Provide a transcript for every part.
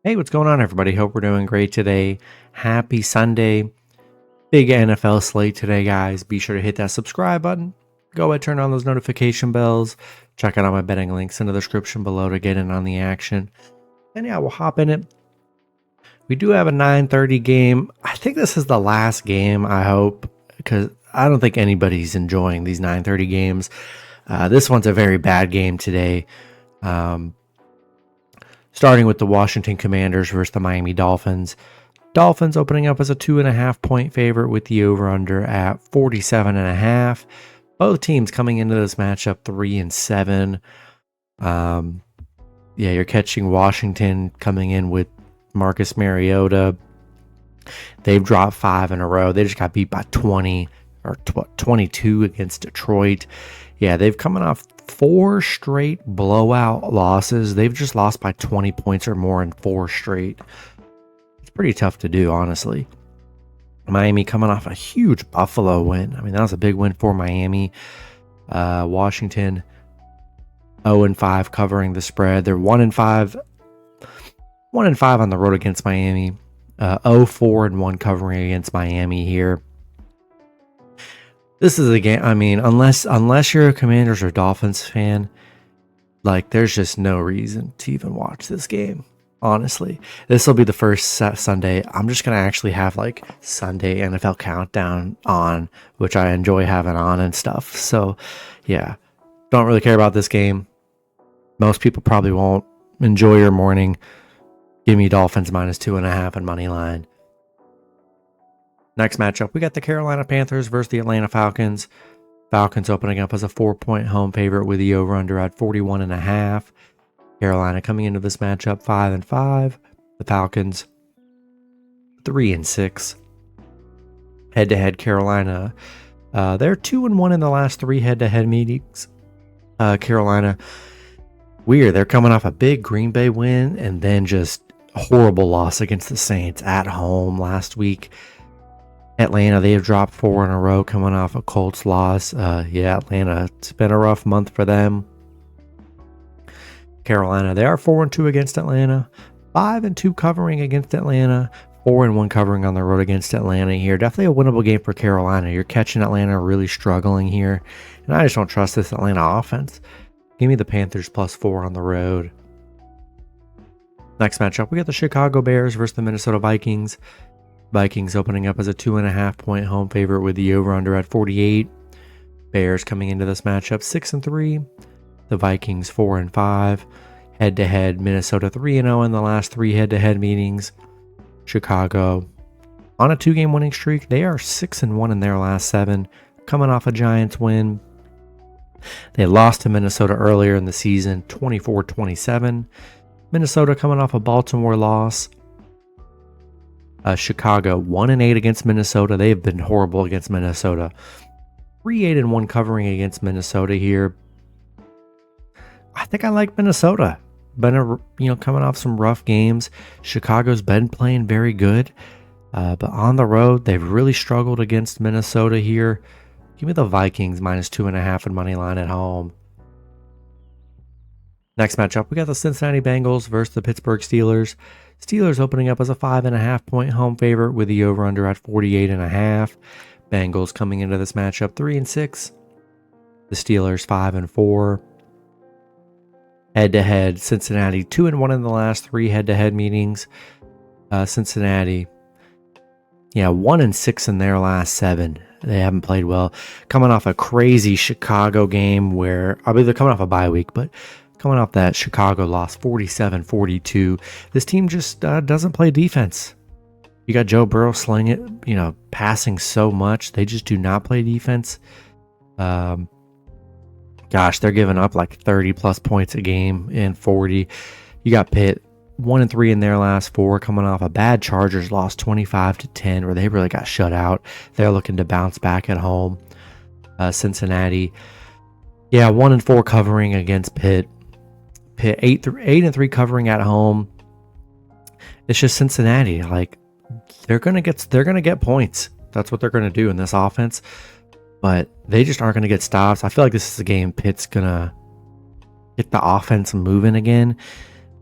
Hey, what's going on, everybody? Hope we're doing great today. Happy Sunday. Big NFL slate today, guys. Be sure to hit that subscribe button. Go ahead, turn on those notification bells. Check out all my betting links in the description below to get in on the action. And yeah, we'll hop in it. We do have a 9:30 game. I think this is the last game, I hope, because I don't think anybody's enjoying these 9:30 games. This one's a very bad game today. Starting with the Washington Commanders versus the Miami Dolphins. Dolphins opening up as a 2.5 point favorite with the over-under at 47.5. Both teams coming into this matchup 3-7. You're catching Washington coming in with Marcus Mariota. They've dropped 5 in a row. They just got beat by 20 or 22 against Detroit. Yeah, they've coming off 4 straight blowout losses. They've just lost by 20 points or more in 4 straight. It's pretty tough to do, honestly. Miami coming off a huge Buffalo win. I mean, that was a big win for Miami. Washington 0-5 covering the spread. They're 1-5 on the road against Miami. 0-4-1 covering against Miami here. This is a game, I mean, unless you're a Commanders or Dolphins fan, like, there's just no reason to even watch this game, honestly. This will be the first Sunday. I'm just going to actually have, like, Sunday NFL Countdown on, which I enjoy having on and stuff. So, yeah, don't really care about this game. Most people probably won't. Enjoy your morning. Give me Dolphins -2.5 and money line. Next matchup, we got the Carolina Panthers versus the Atlanta Falcons. Falcons opening up as a 4-point home favorite with the over-under at 41.5. Carolina coming into this matchup 5-5. The Falcons 3-6. Head-to-head Carolina. They're 2-1 in the last 3 head-to-head meetings. Carolina, weird. They're coming off a big Green Bay win and then just a horrible loss against the Saints at home last week. Atlanta, they have dropped 4 in a row coming off a Colts loss. Atlanta, it's been a rough month for them. Carolina, they are 4-2 against Atlanta. 5-2 covering against Atlanta. 4-1 covering on the road against Atlanta here. Definitely a winnable game for Carolina. You're catching Atlanta really struggling here. And I just don't trust this Atlanta offense. Give me the Panthers +4 on the road. Next matchup, we got the Chicago Bears versus the Minnesota Vikings. Vikings opening up as a 2.5 point home favorite with the over-under at 48. Bears coming into this matchup 6-3. The Vikings 4-5. Head-to-head, Minnesota 3-0 in the last 3 head-to-head meetings. Chicago on a 2-game winning streak. They are 6-1 in their last 7, coming off a Giants win. They lost to Minnesota earlier in the season, 24-27. Minnesota coming off a Baltimore loss. Chicago 1-8 against Minnesota. They have been horrible against Minnesota. 3-8-1 covering against Minnesota here. I think I like Minnesota. Been coming off some rough games. Chicago's been playing very good, but on the road they've really struggled against Minnesota here. Give me the Vikings -2.5 and money line at home. Next matchup, we got the Cincinnati Bengals versus the Pittsburgh Steelers. Steelers opening up as a 5.5 point home favorite with the over-under at 48.5. Bengals coming into this matchup 3-6. The Steelers 5-4. Head-to-head, Cincinnati 2-1 in the last 3 head-to-head meetings. Cincinnati, 1-6 in their last 7. They haven't played well. Coming off a crazy Chicago game where, they're coming off a bye week, but coming off that Chicago loss 47-42. This team just doesn't play defense. You got Joe Burrow slinging it, passing so much. They just do not play defense. They're giving up like 30 plus points a game in 40. You got Pitt 1-3 in their last 4, coming off a bad Chargers loss 25-10, where they really got shut out. They're looking to bounce back at home. Cincinnati, 1-4 covering against Pitt. Pitt 8-3 covering at home. It's just Cincinnati. Like, they're gonna get points. That's what they're gonna do in this offense. But they just aren't gonna get stops. I feel like this is a game Pitt's gonna get the offense moving again.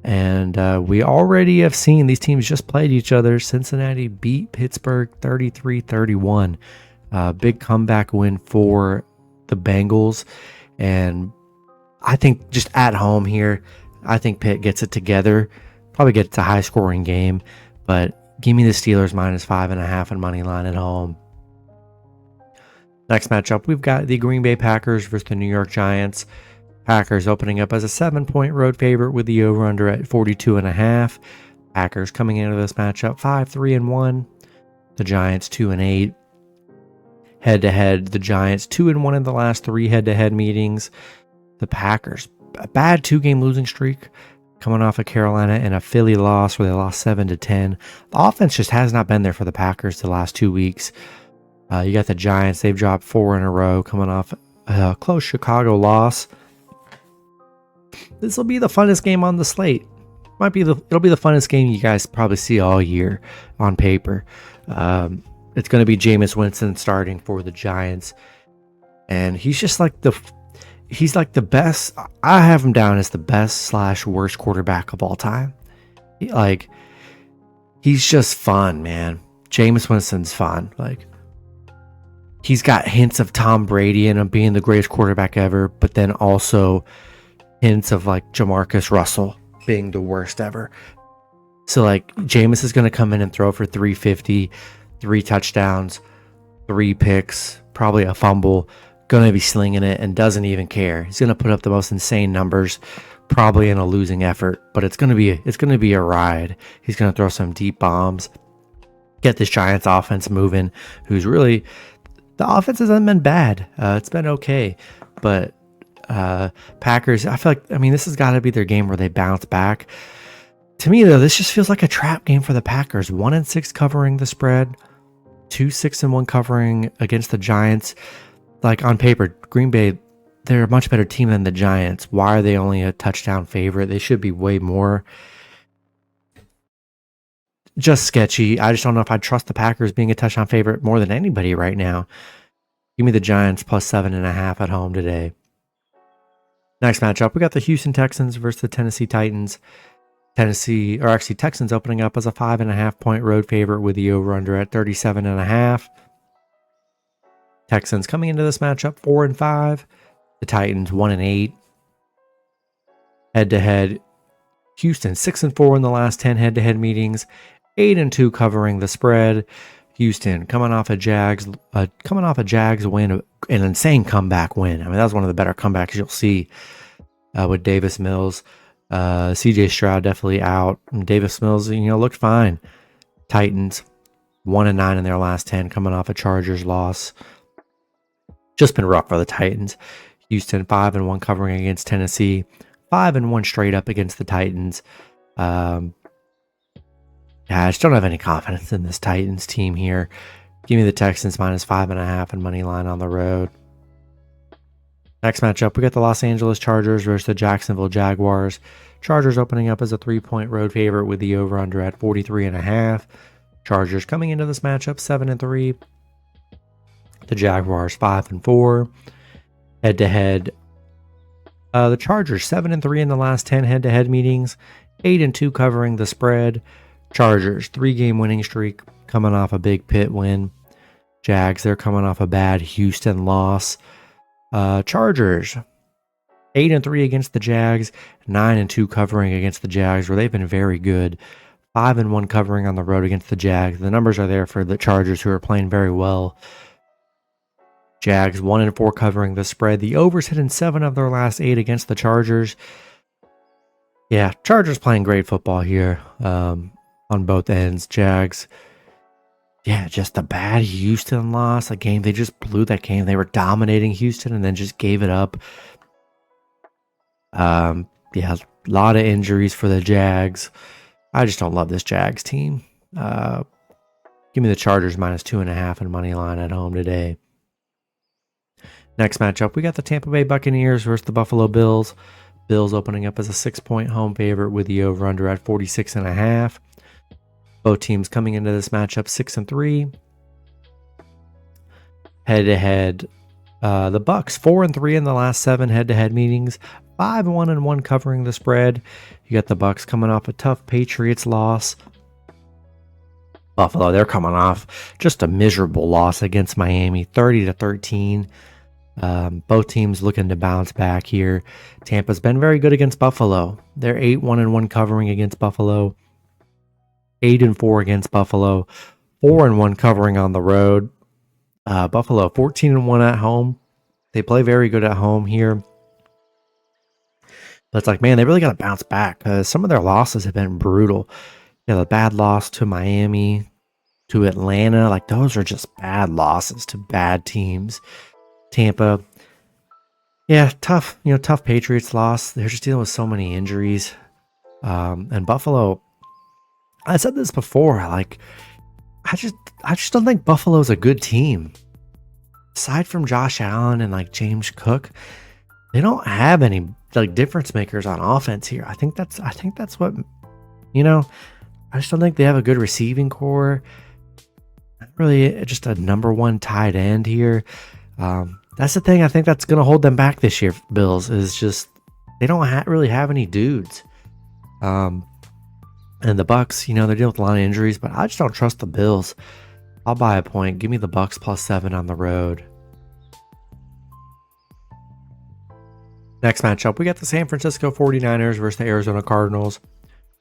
And we already have seen these teams just played each other. Cincinnati beat Pittsburgh 33-31. Big comeback win for the Bengals. And I think just at home here, I think Pitt gets it together. Probably gets a high-scoring game. But give me the Steelers -5.5 and money line at home. Next matchup, we've got the Green Bay Packers versus the New York Giants. Packers opening up as a 7-point road favorite with the over-under at 42.5. Packers coming into this matchup 5-3-1. The Giants 2-8. Head-to-head, the Giants 2-1 in the last 3 head-to-head meetings. The Packers, a bad 2-game losing streak, coming off of Carolina and a Philly loss where they lost 7-10. The offense just has not been there for the Packers the last 2 weeks. You got the Giants, they've dropped 4 in a row, coming off a close Chicago loss. This will be the funnest game on the slate. It'll be the funnest game you guys probably see all year on paper. It's going to be Jameis Winston starting for the Giants, and he's just like the best. I have him down as the best / worst quarterback of all time. He's just fun, man. Jameis Winston's fun. He's got hints of Tom Brady and him being the greatest quarterback ever, but then also hints of Jamarcus Russell being the worst ever. So Jameis is going to come in and throw for 350, 3 touchdowns, 3 picks, probably a fumble, going to be slinging it and doesn't even care. He's going to put up the most insane numbers, probably in a losing effort, but it's going to be a ride. He's going to throw some deep bombs, get this Giants offense moving, who's really, the offense hasn't been bad. It's been okay, but Packers, I feel this has got to be their game where they bounce back. To me, though, this just feels like a trap game for the Packers. 1-6 covering the spread, 2-6-1 covering against the Giants. On paper, Green Bay, they're a much better team than the Giants. Why are they only a touchdown favorite? They should be way more. Just sketchy. I just don't know if I trust the Packers being a touchdown favorite more than anybody right now. Give me the Giants +7.5 at home today. Next matchup, we got the Houston Texans versus the Tennessee Titans. Texans opening up as a 5.5-point road favorite with the over-under at 37.5. Texans coming into this matchup 4-5. The Titans 1-8. Head-to-head, Houston 6-4 in the last 10 head-to-head meetings, 8-2 covering the spread. Houston coming off a Jags win, an insane comeback win. That was one of the better comebacks you'll see with Davis Mills. CJ Stroud definitely out. And Davis Mills, looked fine. Titans 1-9 in their last 10, coming off a Chargers loss. Just been rough for the Titans. Houston 5-1 covering against Tennessee, 5-1 straight up against the Titans. I just don't have any confidence in this Titans team here. Give me the Texans -5.5 and money line on the road. Next matchup, we got the Los Angeles Chargers versus the Jacksonville Jaguars. Chargers opening up as a 3-point road favorite with the over-under at 43.5. Chargers coming into this matchup 7-3. The Jaguars 5-4. Head-to-head, the Chargers 7-3 in the last 10 head-to-head meetings, 8-2 covering the spread. Chargers 3-game winning streak, coming off a big Pitt win. Jags, they're coming off a bad Houston loss. Chargers 8-3 against the Jags, 9-2 covering against the Jags, where they've been very good. 5-1 covering on the road against the Jags. The numbers are there for the Chargers, who are playing very well. Jags 1-4 covering the spread. The over's hit in 7 of their last 8 against the Chargers. Yeah, Chargers playing great football here on both ends. Jags, yeah, just a bad Houston loss. A game, they just blew that game. They were dominating Houston and then just gave it up. Yeah, a lot of injuries for the Jags. I just don't love this Jags team. Give me the Chargers -2.5 and money line at home today. Next matchup, we got the Tampa Bay Buccaneers versus the Buffalo Bills. Bills opening up as a 6-point home favorite with the over-under at 46.5. Both teams coming into this matchup 6-3. Head-to-head, the Bucs 4-3 in the last 7 head-to-head meetings, 5-1-1 covering the spread. You got the Bucks coming off a tough Patriots loss. Buffalo, they're coming off just a miserable loss against Miami, 30-13. Both teams looking to bounce back here. Tampa's been very good against Buffalo. They're 8-1-1 covering against Buffalo, 8-4 against Buffalo, 4-1 covering on the road. Buffalo 14-1 at home. They play very good at home here. But it's like, man, they really got to bounce back because some of their losses have been brutal. The bad loss to Miami, to Atlanta, like those are just bad losses to bad teams. Tampa, yeah, tough Patriots loss. They're just dealing with so many injuries. And Buffalo, I said this before, like I just don't think Buffalo's a good team. Aside from Josh Allen and like James Cook, they don't have any like difference makers on offense here. I think that's what, I just don't think they have a good receiving core. Not really just a number one tight end here. That's the thing I think that's going to hold them back this year, Bills, is just they don't really have any dudes. And the Bucks, they're dealing with a lot of injuries, but I just don't trust the Bills. I'll buy a point. Give me the Bucks +7 on the road. Next matchup, we got the San Francisco 49ers versus the Arizona Cardinals.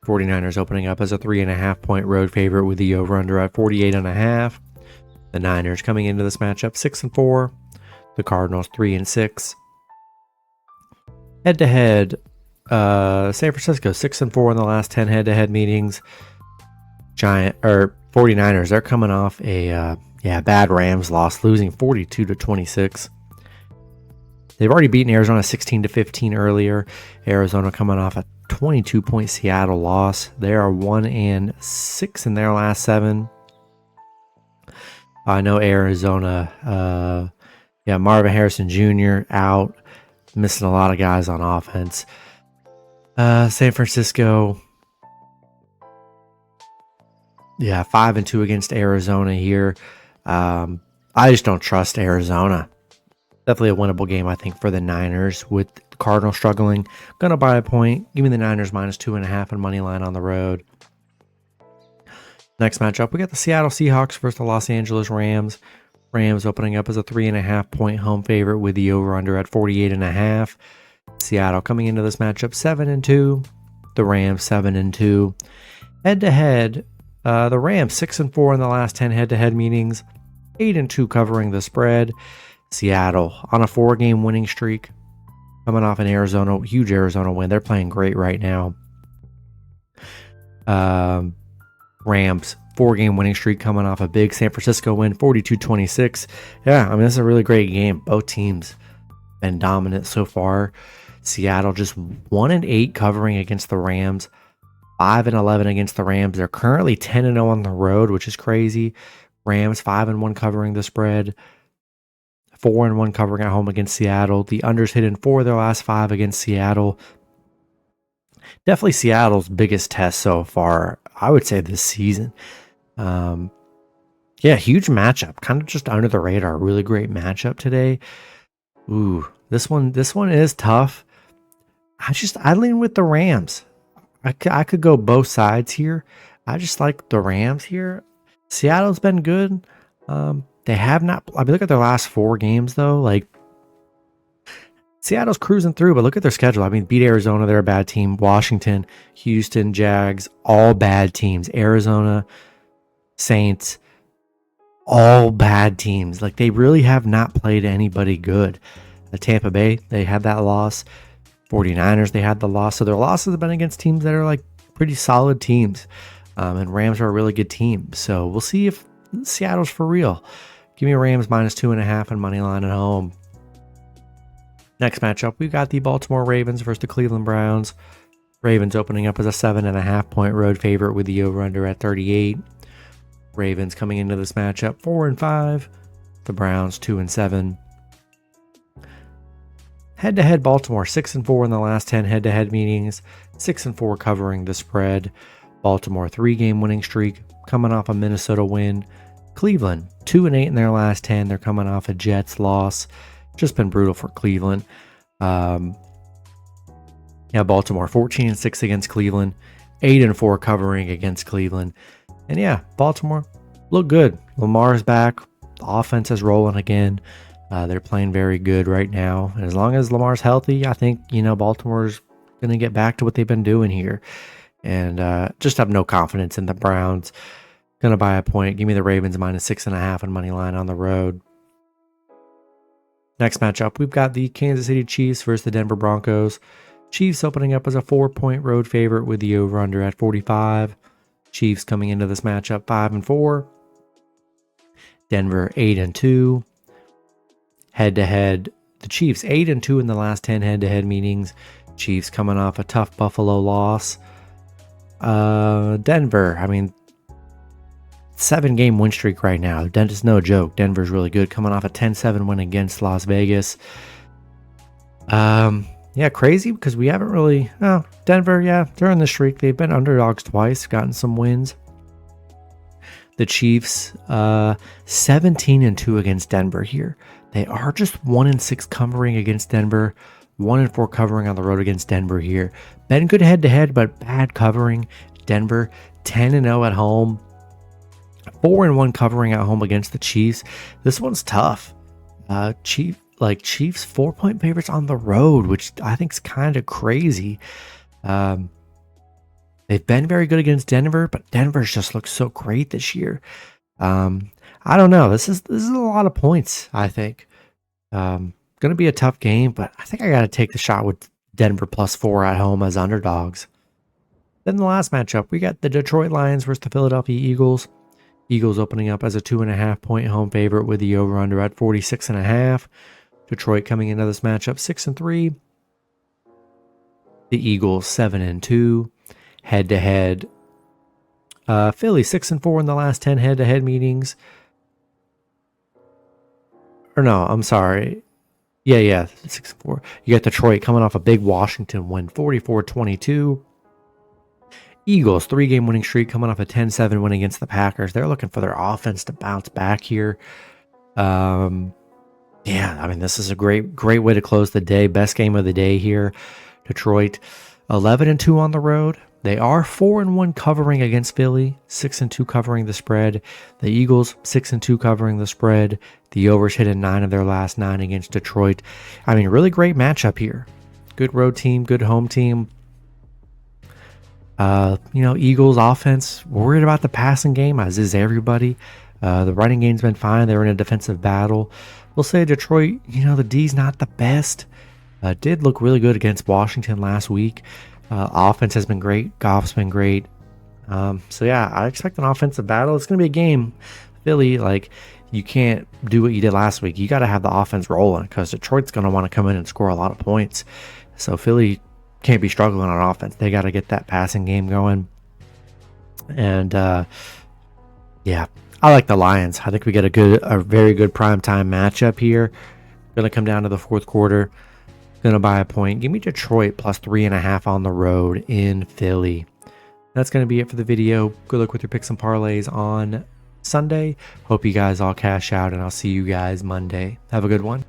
49ers opening up as a 3.5-point road favorite with the over-under at 48.5. The Niners coming into this matchup 6-4. The Cardinals 3-6. Head-to-head, San Francisco 6-4 in the last 10 head-to-head meetings. 49ers, they're coming off a bad Rams loss, losing 42-26. They've already beaten Arizona 16-15 earlier. Arizona coming off a 22-point Seattle loss. They are 1-6 in their last 7. I know Arizona, Marvin Harrison Jr. out, missing a lot of guys on offense. San Francisco, 5-2 against Arizona here. I just don't trust Arizona. Definitely a winnable game, I think, for the Niners with the Cardinals struggling. Gonna buy a point. Give me the Niners -2.5 and money line on the road. Next matchup, we got the Seattle Seahawks versus the Los Angeles Rams. Rams opening up as a 3.5-point home favorite with the over-under at 48.5. Seattle coming into this matchup 7-2. The Rams 7-2. Head-to-head, the Rams 6-4 in the last 10 head-to-head meetings. 8-2 covering the spread. Seattle on a 4-game winning streak, coming off an huge Arizona win. They're playing great right now. Rams 4-game winning streak coming off a big San Francisco win, 42-26. This is a really great game. Both teams been dominant so far. Seattle just 1-8 covering against the Rams, 5-11 against the Rams. They're currently 10-0 on the road, which is crazy. Rams 5-1 covering the spread. 4-1 covering at home against Seattle. The unders hit in 4 of their last 5 against Seattle. Definitely Seattle's biggest test so far, I would say, this season. Huge matchup. Kind of just under the radar. Really great matchup today. Ooh, this one is tough. I lean with the Rams. I could go both sides here. I just like the Rams here. Seattle's been good. They have not. Look at their last 4 games though. Like Seattle's cruising through, but look at their schedule. Beat Arizona, they're a bad team. Washington, Houston, Jags, all bad teams. Arizona, Saints, all bad teams. Like they really have not played anybody good. The Tampa Bay, they had that loss. 49ers, they had the loss. So their losses have been against teams that are like pretty solid teams. And Rams are a really good team. So we'll see if Seattle's for real. Give me Rams -2.5 and money line at home. Next matchup, we got the Baltimore Ravens versus the Cleveland Browns. Ravens opening up as a 7.5-point road favorite with the over-under at 38. Ravens coming into this matchup 4-5. The Browns 2-7. Head-to-head, Baltimore 6-4 in the last 10 head-to-head meetings. 6-4 covering the spread. Baltimore 3-game winning streak, coming off a Minnesota win. Cleveland 2-8 in their last 10. They're coming off a Jets loss. Just been brutal for Cleveland. Yeah, Baltimore 14-6 against Cleveland, 8-4 covering against Cleveland. And yeah, Baltimore look good. Lamar's back. The offense is rolling again. They're playing very good right now. And as long as Lamar's healthy, I think, Baltimore's going to get back to what they've been doing here. And just have no confidence in the Browns. Going to buy a point. Give me the Ravens -6.5 on money line on the road. Next matchup, we've got the Kansas City Chiefs versus the Denver Broncos. Chiefs opening up as a 4-point road favorite with the over-under at 45. Chiefs coming into this matchup 5-4. Denver 8-2. Head-to-head, the Chiefs 8-2 in the last 10 head-to-head meetings. Chiefs coming off a tough Buffalo loss. Denver, 7-game win streak right now. Denver's no joke. Denver's really good, coming off a 10-7 win against Las Vegas. Yeah, crazy because we haven't really. Oh, Denver, yeah, they're in the streak. They've been underdogs twice, gotten some wins. The Chiefs, 17-2 against Denver here. They are just 1-6 covering against Denver, 1-4 covering on the road against Denver here. Been good head-to-head, but bad covering. Denver 10-0 at home, 4-1 covering at home against the Chiefs. This one's tough. Chiefs 4-point favorites on the road, which I think is kind of crazy. They've been very good against Denver, but Denver's just looked so great this year. I don't know. This is a lot of points, I think. Going to be a tough game, but I think I got to take the shot with Denver +4 at home as underdogs. Then the last matchup, we got the Detroit Lions versus the Philadelphia Eagles. Eagles opening up as a 2.5-point home favorite with the over-under at 46.5. Detroit coming into this matchup 6-3. The Eagles 7-2. Head-to-head. Philly 6-4 in the last 10 head-to-head meetings. Or no, I'm sorry. Yeah, 6-4. You got Detroit coming off a big Washington win, 44-22. Eagles, 3-game winning streak, coming off a 10-7 win against the Packers. They're looking for their offense to bounce back here. This is a great way to close the day. Best game of the day here. Detroit, 11-2 on the road. They are 4-1 covering against Philly, 6-2 covering the spread. The Eagles, 6-2 covering the spread. The overs hit in 9 of their last 9 against Detroit. Really great matchup here. Good road team, good home team. Eagles offense, worried about the passing game, as is everybody. The running game's been fine. They were in a defensive battle. We'll say Detroit, the D's not the best. Did look really good against Washington last week. Offense has been great. Goff's been great. I expect an offensive battle. It's going to be a game. Philly, you can't do what you did last week. You got to have the offense rolling because Detroit's going to want to come in and score a lot of points. So Philly can't be struggling on offense. They got to get that passing game going. And I like the Lions. I think we get a very good primetime matchup here. Going to come down to the fourth quarter. Going to buy a point. Give me Detroit +3.5 on the road in Philly. That's going to be it for the video. Good luck with your picks and parlays on Sunday. Hope you guys all cash out, and I'll see you guys Monday. Have a good one.